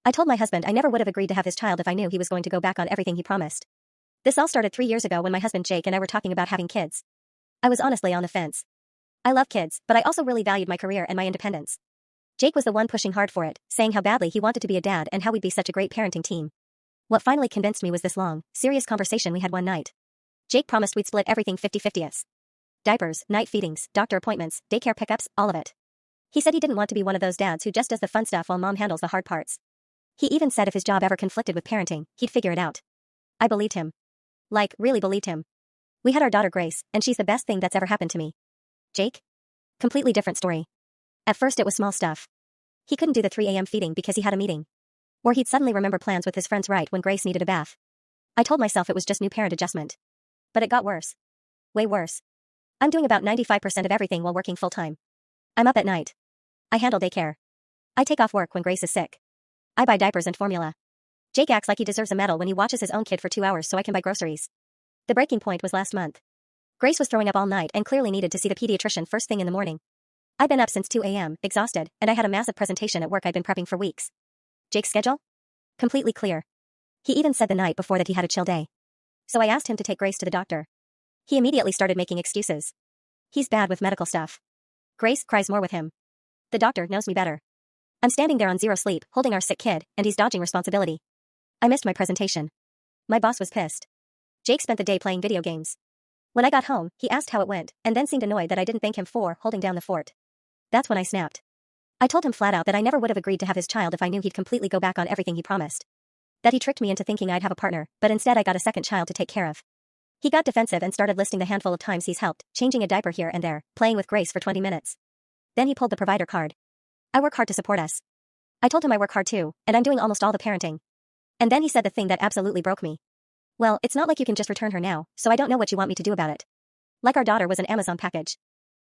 I told my husband I never would have agreed to have his child if I knew he was going to go back on everything he promised. This all started 3 years ago when my husband Jake and I were talking about having kids. I was honestly on the fence. I love kids, but I also really valued my career and my independence. Jake was the one pushing hard for it, saying how badly he wanted to be a dad and how we'd be such a great parenting team. What finally convinced me was this long, serious conversation we had one night. Jake promised we'd split everything 50-50. Diapers, night feedings, doctor appointments, daycare pickups, all of it. He said he didn't want to be one of those dads who just does the fun stuff while mom handles the hard parts. He even said if his job ever conflicted with parenting, he'd figure it out. I believed him. Like, really believed him. We had our daughter Grace, and she's the best thing that's ever happened to me. Jake? Completely different story. At first it was small stuff. He couldn't do the 3 a.m. feeding because he had a meeting. Or he'd suddenly remember plans with his friends right when Grace needed a bath. I told myself it was just new parent adjustment. But it got worse. Way worse. I'm doing about 95% of everything while working full-time. I'm up at night. I handle daycare. I take off work when Grace is sick. I buy diapers and formula. Jake acts like he deserves a medal when he watches his own kid for 2 hours so I can buy groceries. The breaking point was last month. Grace was throwing up all night and clearly needed to see the pediatrician first thing in the morning. I'd been up since 2 a.m., exhausted, and I had a massive presentation at work I'd been prepping for weeks. Jake's schedule? Completely clear. He even said the night before that he had a chill day. So I asked him to take Grace to the doctor. He immediately started making excuses. He's bad with medical stuff. Grace cries more with him. The doctor knows me better. I'm standing there on zero sleep, holding our sick kid, and he's dodging responsibility. I missed my presentation. My boss was pissed. Jake spent the day playing video games. When I got home, he asked how it went, and then seemed annoyed that I didn't thank him for holding down the fort. That's when I snapped. I told him flat out that I never would have agreed to have his child if I knew he'd completely go back on everything he promised. That he tricked me into thinking I'd have a partner, but instead I got a second child to take care of. He got defensive and started listing the handful of times he's helped, changing a diaper here and there, playing with Grace for 20 minutes. Then he pulled the provider card. I work hard to support us. I told him I work hard too, and I'm doing almost all the parenting. And then he said the thing that absolutely broke me. Well, it's not like you can just return her now, so I don't know what you want me to do about it. Like our daughter was an Amazon package.